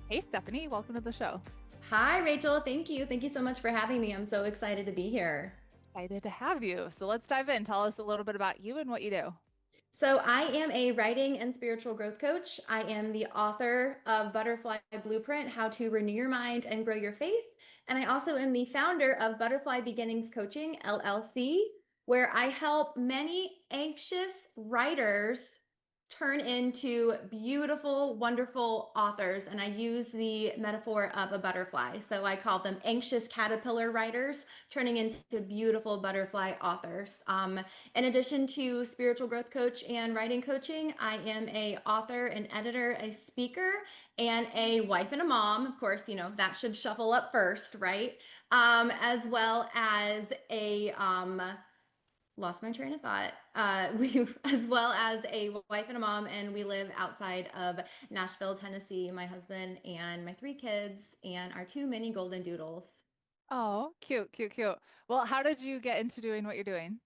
Hey, Stephanie, welcome to the show. Hi, Rachel. Thank you. Thank you so much for having me. I'm so excited to be here. Excited to have you. So let's dive in. Tell us a little bit about you and what you do. So, I am a writing and spiritual growth coach. I am the author of Butterfly Blueprint: How to Renew Your Mind and Grow Your Faith. And I also am the founder of Butterfly Beginnings Coaching, LLC, where I help many anxious writers turn into beautiful, wonderful authors. And I use the metaphor of a butterfly. So I call them anxious caterpillar writers turning into beautiful butterfly authors. In addition to spiritual growth coach and writing coaching, I am a author, an editor, a speaker, and a wife and a mom. Of course, that should shuffle up first, right? As well as a lost my train of thought. We as well as a wife and a mom, and we live outside of Nashville, Tennessee. My husband and my three kids, and our two mini golden doodles. Oh, cute, cute, cute. Well, how did you get into doing what you're doing?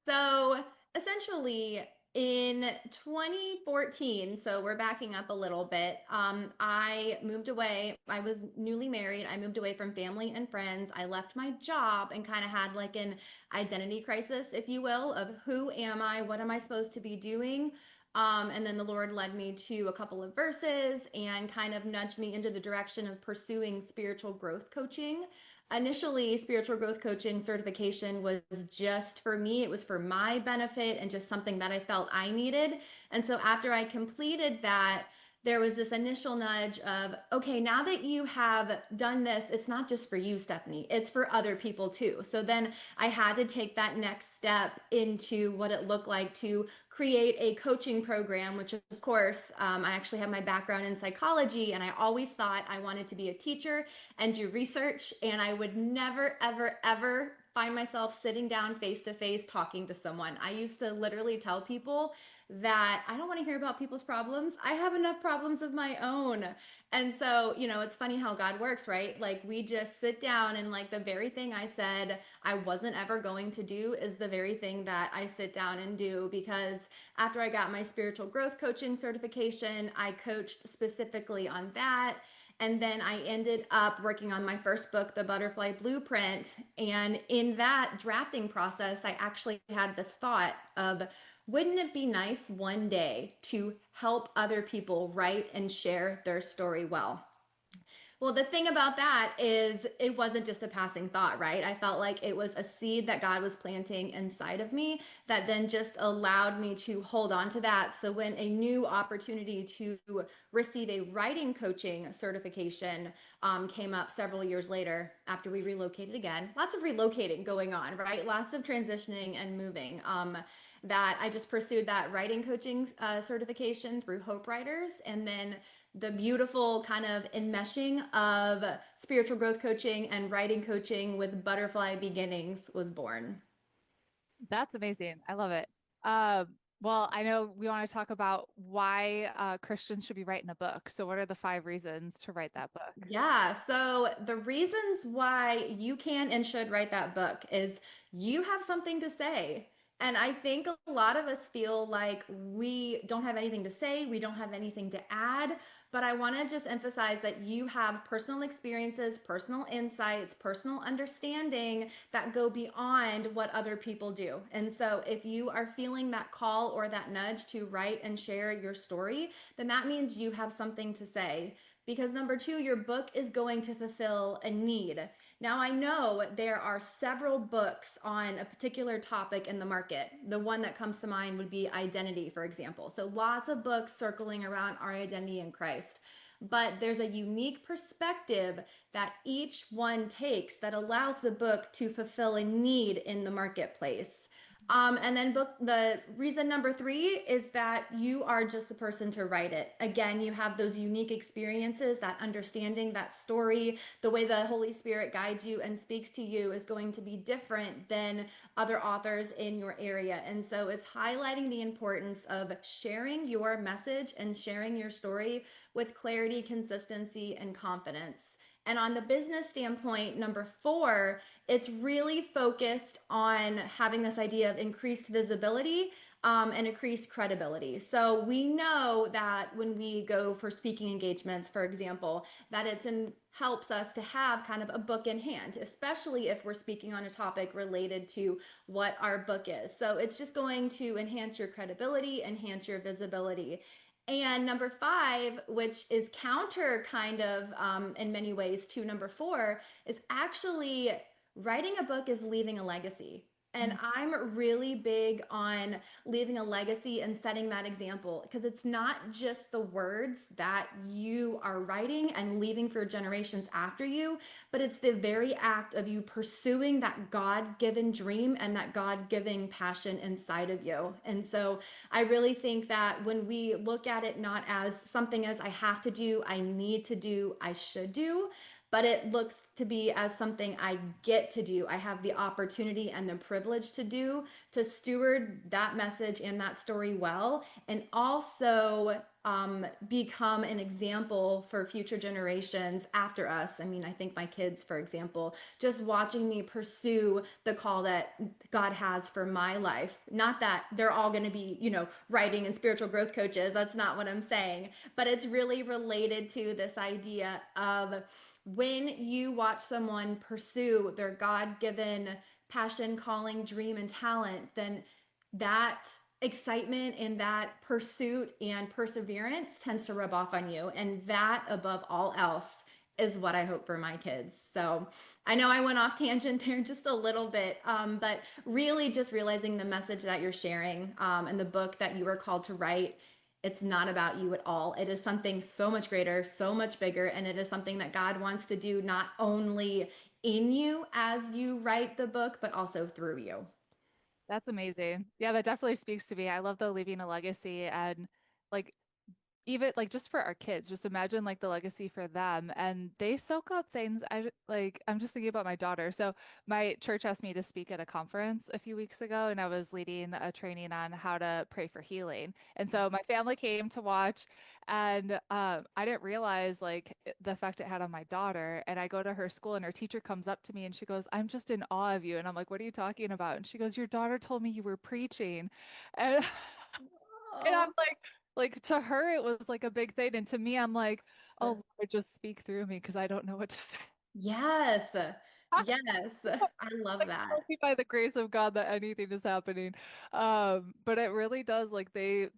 So essentially, in 2014, so we're backing up a little bit, I moved away. I was newly married. I moved away from family and friends. I left my job and kind of had like an identity crisis, if you will, of who am I? What am I supposed to be doing? And then the Lord led me to a couple of verses and kind of nudged me into the direction of pursuing spiritual growth coaching. Initially, spiritual growth coaching certification was just for me. It was for my benefit and just something that I felt I needed. And so after I completed that, there was this initial nudge of, okay, now that you have done this, it's not just for you, Stephanie, it's for other people too. So then I had to take that next step into what it looked like to create a coaching program, which of course, I actually have my background in psychology, and I always thought I wanted to be a teacher and do research, and I would never, ever, ever find myself sitting down face to face talking to someone. I used to literally tell people that I don't want to hear about people's problems. I have enough problems of my own. And so, it's funny how God works, right? Like we just sit down and like the very thing I said I wasn't ever going to do is the very thing that I sit down and do because after I got my spiritual growth coaching certification, I coached specifically on that. And then I ended up working on my first book, The Butterfly Blueprint. And in that drafting process, I actually had this thought of, wouldn't it be nice one day to help other people write and share their story well? Well, the thing about that is it wasn't just a passing thought, right? I felt like it was a seed that God was planting inside of me that then just allowed me to hold on to that. So when a new opportunity to receive a writing coaching certification came up several years later after we relocated again, lots of relocating going on, right? Lots of transitioning and moving. That I just pursued that writing coaching certification through Hope Writers, and then the beautiful kind of enmeshing of spiritual growth coaching and writing coaching with Butterfly Beginnings was born. That's amazing. I love it. Well, I know we want to talk about why Christians should be writing a book. So, what are the 5 reasons to write that book? Yeah, so the reasons why you can and should write that book is you have something to say. And I think a lot of us feel like we don't have anything to say, we don't have anything to add. But I want to just emphasize that you have personal experiences, personal insights, personal understanding that go beyond what other people do. And so if you are feeling that call or that nudge to write and share your story, then that means you have something to say. Because number two, your book is going to fulfill a need. Now, I know there are several books on a particular topic in the market. The one that comes to mind would be identity, for example. So, lots of books circling around our identity in Christ. But there's a unique perspective that each one takes that allows the book to fulfill a need in the marketplace. And then the reason number three is that you are just the person to write it. Again, you have those unique experiences, that understanding, that story, the way the Holy Spirit guides you and speaks to you is going to be different than other authors in your area. And so it's highlighting the importance of sharing your message and sharing your story with clarity, consistency, and confidence. And on the business standpoint, number four, it's really focused on having this idea of increased visibility and increase credibility. So we know that when we go for speaking engagements, for example, that helps us to have kind of a book in hand, especially if we're speaking on a topic related to what our book is. So it's just going to enhance your credibility, enhance your visibility. And number five, which is counter kind of in many ways to number four, is actually writing a book is leaving a legacy. And Mm. I'm really big on leaving a legacy and setting that example because it's not just the words that you are writing and leaving for generations after you, but it's the very act of you pursuing that God given dream and that God given passion inside of you. And so I really think that when we look at it not as something as I have to do, I need to do, I should do, but it looks to be as something I get to do. I have the opportunity and the privilege to do to steward that message and that story well, and also become an example for future generations after us. I mean, I think my kids, for example, just watching me pursue the call that God has for my life. Not that they're all going to be, writing and spiritual growth coaches. That's not what I'm saying. But it's really related to this idea of when you watch someone pursue their God given passion, calling, dream, and talent, then that excitement and that pursuit and perseverance tends to rub off on you. And that, above all else, is what I hope for my kids. So I know I went off tangent there just a little bit, but really just realizing the message that you're sharing and the book that you were called to write, it's not about you at all. It is something so much greater, so much bigger, and it is something that God wants to do not only in you as you write the book, but also through you. That's amazing. Yeah, that definitely speaks to me. I love the leaving a legacy and like even like just for our kids, just imagine like the legacy for them and they soak up things. Like I'm just thinking about my daughter. So my church asked me to speak at a conference a few weeks ago and I was leading a training on how to pray for healing. And so my family came to watch and I didn't realize like the effect it had on my daughter. And I go to her school and her teacher comes up to me and she goes, "I'm just in awe of you." And I'm like, "What are you talking about?" And she goes, "Your daughter told me you were preaching." And and I'm Oh, like to her, it was like a big thing. And to me, I'm like, oh, Lord, just speak through me because I don't know what to say. yes. Yes. I love Like, that. only by the grace of God that anything is happening. But it really does like they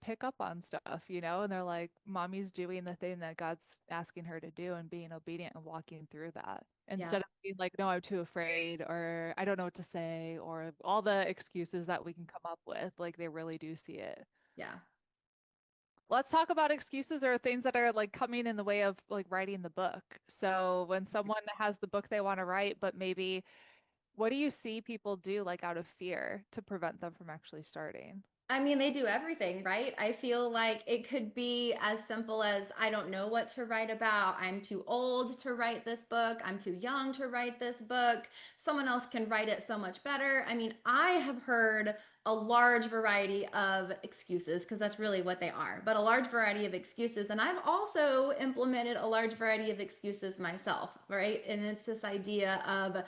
pick up on stuff, and they're like, mommy's doing the thing that God's asking her to do and being obedient and walking through that. Yeah. Instead of being like, no, I'm too afraid or I don't know what to say or all the excuses that we can come up with, like they really do see it. Yeah. Let's talk about excuses or things that are like coming in the way of like writing the book. So when someone has the book they want to write, but maybe what do you see people do like out of fear to prevent them from actually starting? I mean, they do everything, right? I feel like it could be as simple as I don't know what to write about. I'm too old to write this book. I'm too young to write this book. Someone else can write it so much better. I mean, I have heard a large variety of excuses because that's really what they are, but a large variety of excuses. And I've also implemented a large variety of excuses myself, right? And it's this idea of,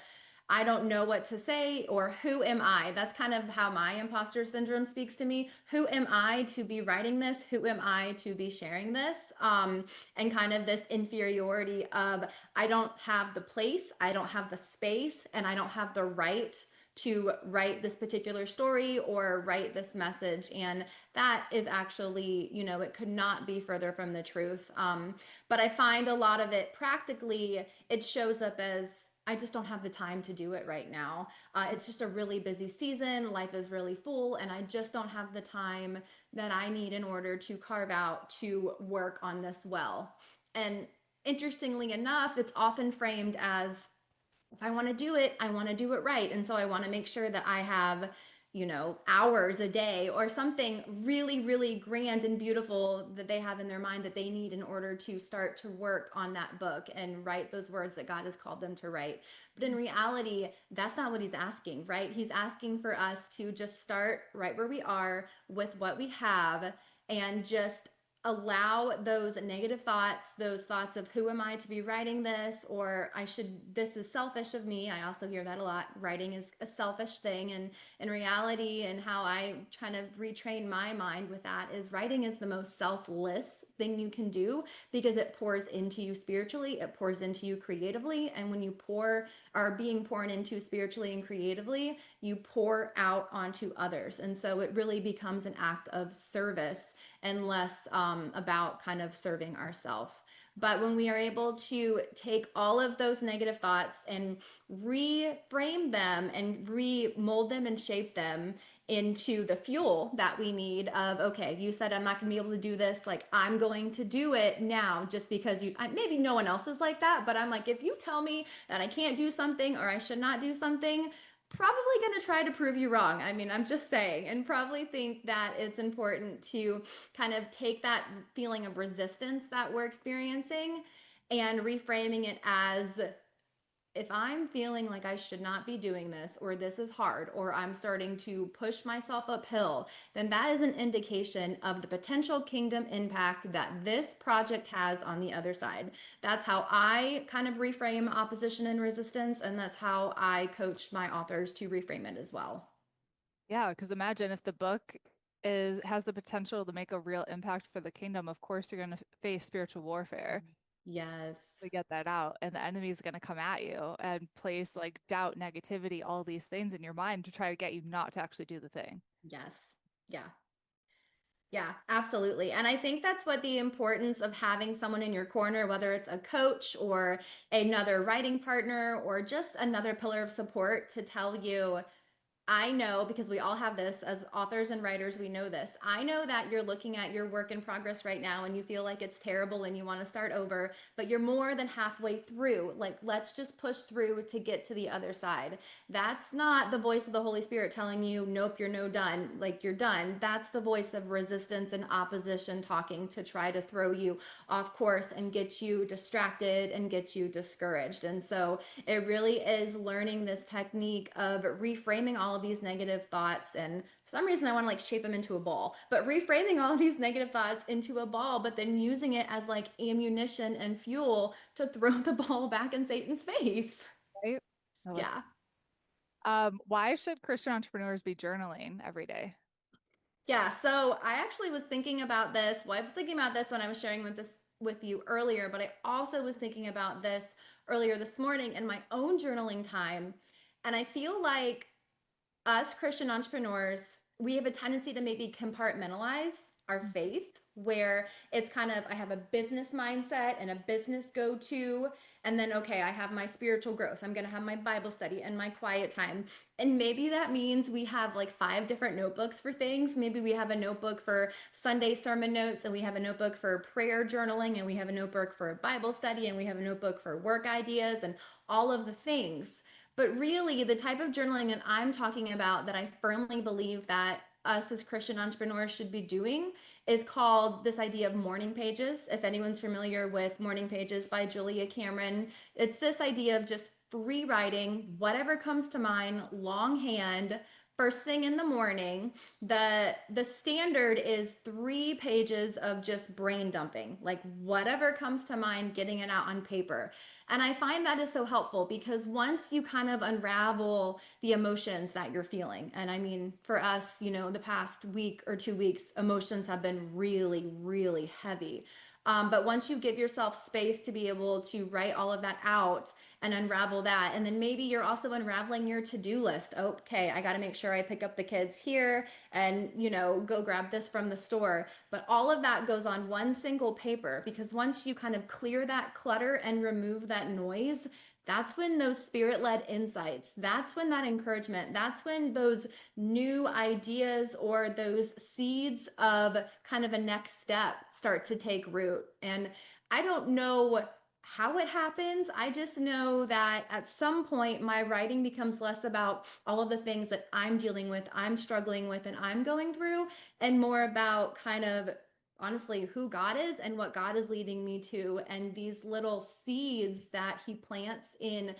I don't know what to say, or who am I? That's kind of how my imposter syndrome speaks to me. Who am I to be writing this? Who am I to be sharing this? And kind of this inferiority of I don't have the place, I don't have the space, and I don't have the right to write this particular story or write this message. And that is actually, it could not be further from the truth. But I find a lot of it practically, it shows up as I just don't have the time to do it right now. It's just a really busy season. Life is really full, and I just don't have the time that I need in order to carve out to work on this well. And interestingly enough, it's often framed as if I want to do it, I want to do it right. And so I want to make sure that I have, hours a day or something really, really grand and beautiful that they have in their mind that they need in order to start to work on that book and write those words that God has called them to write. But in reality, that's not what he's asking, right? He's asking for us to just start right where we are with what we have and just allow those negative thoughts, those thoughts of who am I to be writing this, or I should, this is selfish of me. I also hear that a lot. Writing is a selfish thing. And in reality, and how I kind of retrain my mind with that is writing is the most selfless thing you can do because it pours into you spiritually, it pours into you creatively. And when you pour, are being poured into spiritually and creatively, you pour out onto others. And so it really becomes an act of service and less about kind of serving ourselves. But when we are able to take all of those negative thoughts and reframe them and remold them and shape them into the fuel that we need of, okay, you said I'm not going to be able to do this, like I'm going to do it now just because maybe no one else is like that, but I'm like, if you tell me that I can't do something or I should not do something, probably going to try to prove you wrong. I mean, I'm just saying, and probably think that it's important to kind of take that feeling of resistance that we're experiencing and reframing it as, if I'm feeling like I should not be doing this, or this is hard, or I'm starting to push myself uphill, then that is an indication of the potential kingdom impact that this project has on the other side. That's how I kind of reframe opposition and resistance, and that's how I coach my authors to reframe it as well. Yeah, because imagine if the book is has the potential to make a real impact for the kingdom, of course you're going to face spiritual warfare Yes. to get that out, and the enemy is going to come at you and place like doubt, negativity, all these things in your mind to try to get you not to actually do the thing. Yes. Yeah. Yeah, absolutely. And I think that's what the importance of having someone in your corner, whether it's a coach or another writing partner or just another pillar of support to tell you, I know, because we all have this as authors and writers, we know this. I know that you're looking at your work in progress right now and you feel like it's terrible and you want to start over, but you're more than halfway through. Like, let's just push through to get to the other side. That's not the voice of the Holy Spirit telling you, nope, you're no done, like you're done. That's the voice of resistance and opposition talking to try to throw you off course and get you distracted and get you discouraged. And so it really is learning this technique of reframing all of these negative thoughts. And for some reason, I want to like shape them into a ball, but reframing all of these negative thoughts into a ball, but then using it as like ammunition and fuel to throw the ball back in Satan's face. Right? No, that's Yeah. why should Christian entrepreneurs be journaling every day? Yeah, so I actually was thinking about this. Well, I was thinking about this when I was sharing with you earlier, but I also was thinking about this earlier this morning in my own journaling time. And I feel like us Christian entrepreneurs, we have a tendency to maybe compartmentalize our faith, where it's kind of, I have a business mindset and a business go to, and then, okay, I have my spiritual growth. I'm going to have my Bible study and my quiet time. And maybe that means we have like 5 different notebooks for things. Maybe we have a notebook for Sunday sermon notes, and we have a notebook for prayer journaling, and we have a notebook for Bible study, and we have a notebook for work ideas and all of the things. But really, the type of journaling that I'm talking about that I firmly believe that us as Christian entrepreneurs should be doing is called this idea of morning pages. If anyone's familiar with Morning Pages by Julia Cameron, it's this idea of just free writing, whatever comes to mind, longhand, first thing in the morning. The standard is 3 pages of just brain dumping, like whatever comes to mind, getting it out on paper. And I find that is so helpful because once you kind of unravel the emotions that you're feeling, and I mean, for us, the past week or 2 weeks, emotions have been really, really heavy. But once you give yourself space to be able to write all of that out and unravel that, and then maybe you're also unraveling your to-do list. Okay, I got to make sure I pick up the kids here and, go grab this from the store. But all of that goes on one single paper because once you kind of clear that clutter and remove that noise, that's when those spirit led insights, that's when that encouragement, that's when those new ideas or those seeds of kind of a next step start to take root. And I don't know how it happens. I just know that at some point my writing becomes less about all of the things that I'm dealing with, I'm struggling with, and I'm going through, and more about kind of honestly who God is and what God is leading me to. And these little seeds that He plants in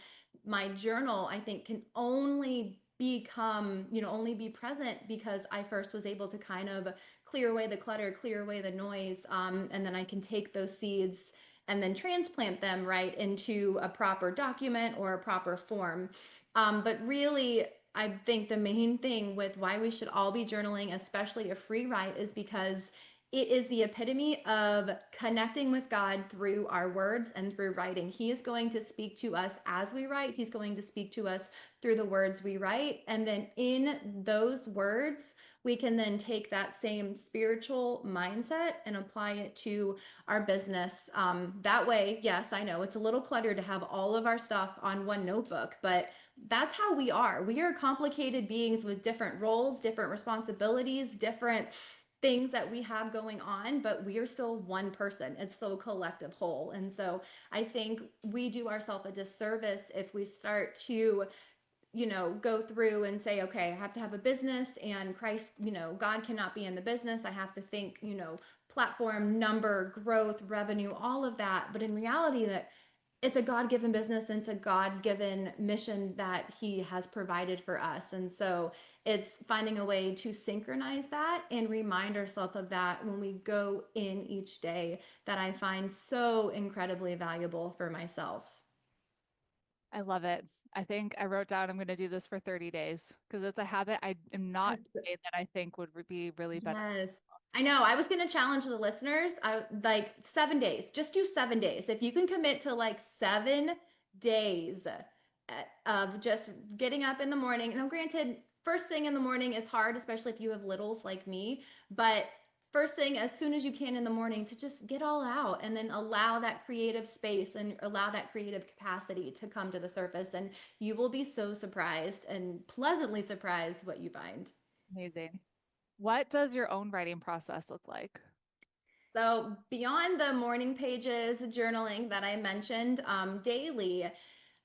my journal, I think can only become, only be present because I first was able to kind of clear away the clutter, clear away the noise, and then I can take those seeds and then transplant them right into a proper document or a proper form. But really, I think the main thing with why we should all be journaling, especially a free write, is because it is the epitome of connecting with God through our words and through writing. He is going to speak to us as we write. He's going to speak to us through the words we write. And then in those words, we can then take that same spiritual mindset and apply it to our business. That way, yes, I know it's a little cluttered to have all of our stuff on one notebook, but that's how we are. We are complicated beings with different roles, different responsibilities, different things that we have going on, but we are still one person. It's still a collective whole. And so I think we do ourselves a disservice if we start to, go through and say, okay, I have to have a business and Christ, God cannot be in the business. I have to think, platform, number, growth, revenue, all of that. But in reality, that it's a God-given business and it's a God-given mission that he has provided for us. And so it's finding a way to synchronize that and remind ourselves of that when we go in each day, that I find so incredibly valuable for myself. I love it. I think I wrote down I'm going to do this for 30 days because it's a habit I am not doing that I think would be really beneficial. Yes. I know. I was going to challenge the listeners. I like 7 days. Just do 7 days. If you can commit to like 7 days of just getting up in the morning. Now, granted, first thing in the morning is hard, especially if you have littles like me. But first thing, as soon as you can in the morning, to just get all out and then allow that creative space and allow that creative capacity to come to the surface. And you will be so surprised and pleasantly surprised what you find. Amazing. What does your own writing process look like? So, beyond the morning pages journaling that I mentioned daily,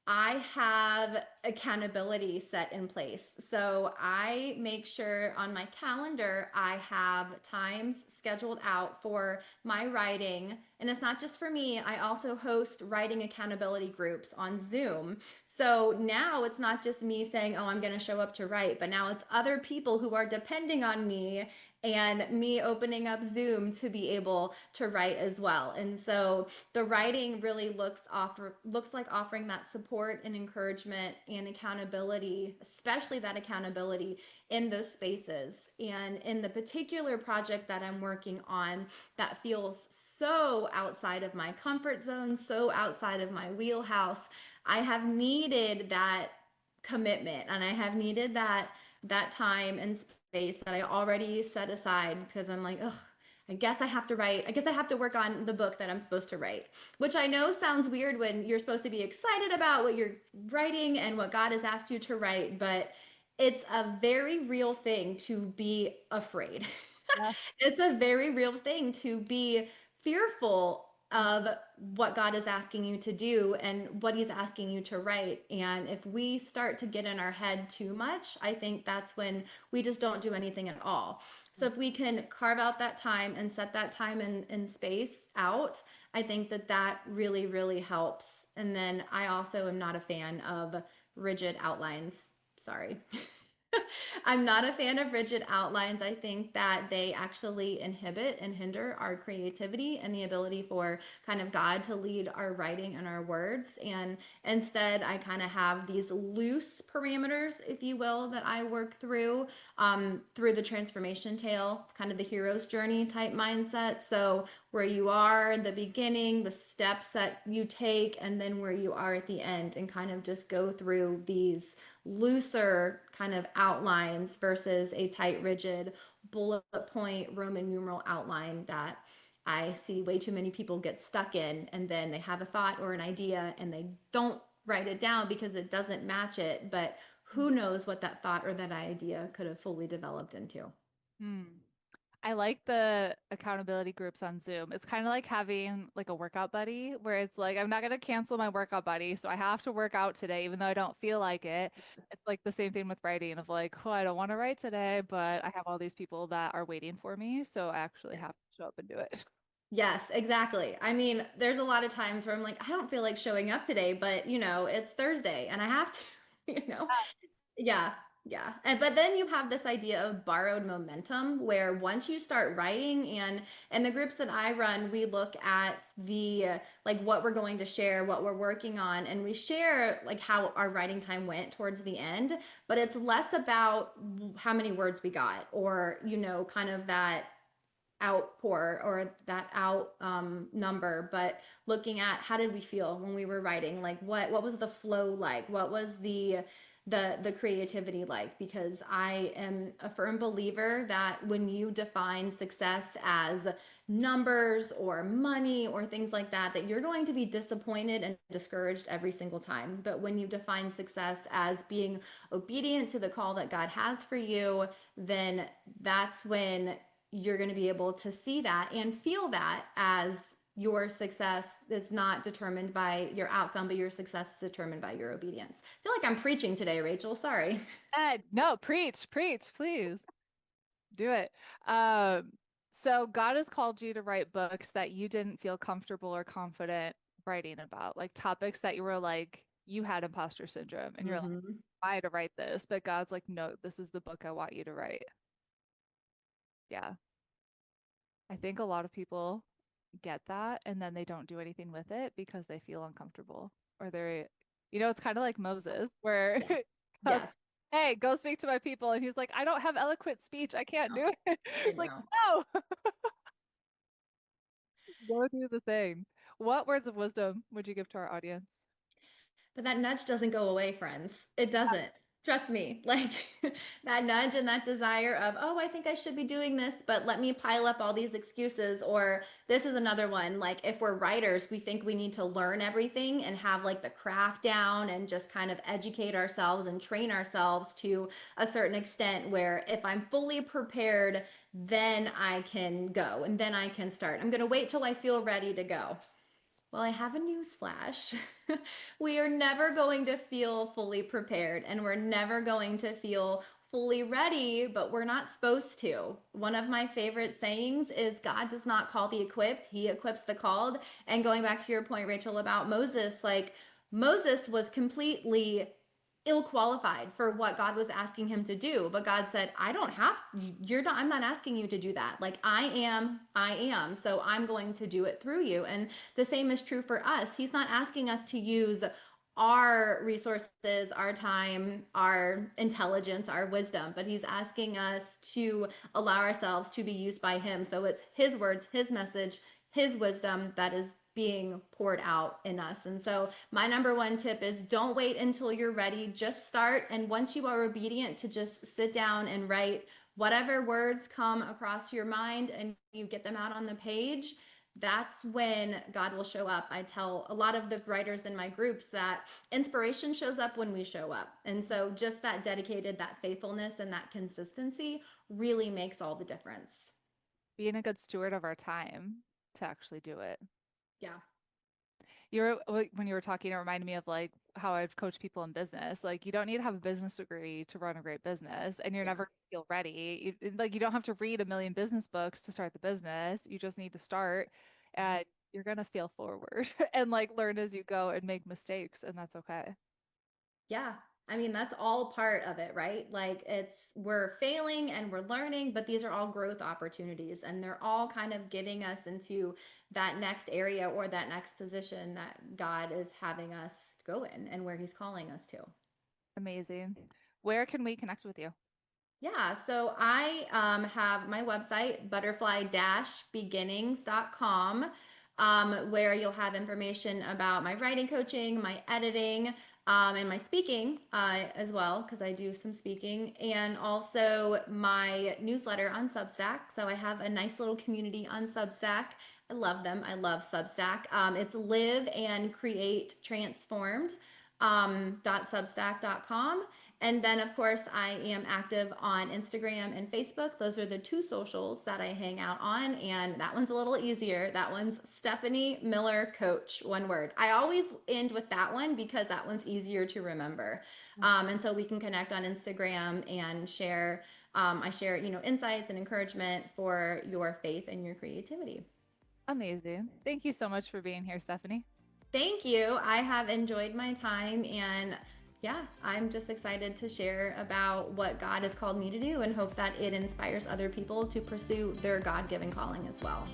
I have accountability set in place. So I make sure on my calendar I have times scheduled out for my writing. And it's not just for me, I also host writing accountability groups on Zoom. So now it's not just me saying, oh, I'm going to show up to write, but now it's other people who are depending on me and me opening up Zoom to be able to write as well. And so the writing really looks like offering that support and encouragement and accountability, especially that accountability in those spaces. And in the particular project that I'm working on, that feels so outside of my comfort zone, so outside of my wheelhouse, I have needed that commitment and I have needed that time and space that I already set aside because I'm like, ugh, I guess I have to write. I guess I have to work on the book that I'm supposed to write, which I know sounds weird when you're supposed to be excited about what you're writing and what God has asked you to write, but it's a very real thing to be afraid. Yeah. It's a very real thing to be fearful of what God is asking you to do and what he's asking you to write. And if we start to get in our head too much, I think that's when we just don't do anything at all. So if we can carve out that time and set that time and space out, I think that that really, really helps. And then I also am not a fan of rigid outlines. Sorry. I'm not a fan of rigid outlines. I think that they actually inhibit and hinder our creativity and the ability for kind of God to lead our writing and our words. And instead, I kind of have these loose parameters, if you will, that I work through the transformation tale, kind of the hero's journey type mindset. So, where you are in the beginning, the steps that you take, and then where you are at the end, and kind of just go through these looser kind of outlines versus a tight, rigid bullet point Roman numeral outline that I see way too many people get stuck in. And then they have a thought or an idea and they don't write it down because it doesn't match it. But who knows what that thought or that idea could have fully developed into. Hmm. I like the accountability groups on Zoom. It's kind of like having like a workout buddy where it's like, I'm not going to cancel my workout buddy. So I have to work out today, even though I don't feel like it. It's like the same thing with writing of like, oh, I don't want to write today, but I have all these people that are waiting for me. So I actually have to show up and do it. Yes, exactly. I mean, there's a lot of times where I'm like, I don't feel like showing up today, but it's Thursday and I have to, you know? Yeah. Yeah. And but then you have this idea of borrowed momentum where once you start writing and the groups that I run, we look at the like what we're going to share, what we're working on, and we share like how our writing time went towards the end, but it's less about how many words we got or kind of that outpour or that out number, but looking at how did we feel when we were writing, like what was the flow like, what was the creativity like, because I am a firm believer that when you define success as numbers or money or things like that, that you're going to be disappointed and discouraged every single time. But when you define success as being obedient to the call that God has for you, then that's when you're going to be able to see that and feel that as your success is not determined by your outcome, but your success is determined by your obedience. I feel like I'm preaching today, Rachel. Sorry. Ed, no, preach, preach, please do it. Um, so God has called you to write books that you didn't feel comfortable or confident writing about, like topics that you were like, you had imposter syndrome and you're like, Mm-hmm. why to write this? But God's like, no, this is the book I want you to write. Yeah. I think a lot of people get that and then they don't do anything with it because they feel uncomfortable or it's kind of like Moses where Yes. God's, Yes. hey, go speak to my people. And he's like, I don't have eloquent speech. I can't do it. I It's like, know. no, go do the thing. What words of wisdom would you give to our audience? But that nudge doesn't go away, friends. It doesn't. Trust me. Like that nudge and that desire of, oh, I think I should be doing this, but let me pile up all these excuses. Or this is another one. Like if we're writers, we think we need to learn everything and have like the craft down and just kind of educate ourselves and train ourselves to a certain extent where if I'm fully prepared, then I can go and then I can start. I'm going to wait till I feel ready to go. Well, I have a news flash. We are never going to feel fully prepared and we're never going to feel fully ready, but we're not supposed to. One of my favorite sayings is God does not call the equipped, he equips the called. And going back to your point, Rachel, about Moses, like Moses was completely ill qualified for what God was asking him to do. But God said, I don't have, I'm not asking you to do that. Like I am. So I'm going to do it through you. And the same is true for us. He's not asking us to use our resources, our time, our intelligence, our wisdom, but he's asking us to allow ourselves to be used by him. So it's his words, his message, his wisdom that is being poured out in us. And so my number one tip is don't wait until you're ready. Just start. And once you are obedient to just sit down and write whatever words come across your mind and you get them out on the page, that's when God will show up. I tell a lot of the writers in my groups that inspiration shows up when we show up. And so just that dedicated, that faithfulness, and that consistency really makes all the difference. Being a good steward of our time to actually do it. Yeah. When you were talking, it reminded me of like how I've coached people in business. Like you don't need to have a business degree to run a great business, and you're Yeah. never gonna feel ready. You don't have to read a million business books to start the business. You just need to start, and you're gonna fail forward and like learn as you go and make mistakes, and that's okay. Yeah. I mean, that's all part of it, right? Like we're failing and we're learning, but these are all growth opportunities and they're all kind of getting us into that next area or that next position that God is having us go in and where he's calling us to. Amazing. Where can we connect with you? Yeah, so I have my website, butterfly-beginnings.com, where you'll have information about my writing coaching, my editing, and my speaking as well, because I do some speaking, and also my newsletter on Substack. So I have a nice little community on Substack. I love them. I love Substack. It's live and create transformed. .substack.com. And then, of course, I am active on Instagram and Facebook. Those are the two socials that I hang out on. And that one's a little easier. That one's Stephanie Miller Coach, one word. I always end with that one because that one's easier to remember. And so we can connect on Instagram and share. I share, insights and encouragement for your faith and your creativity. Amazing. Thank you so much for being here, Stephanie. Thank you. I have enjoyed my time and yeah, I'm just excited to share about what God has called me to do and hope that it inspires other people to pursue their God given calling as well.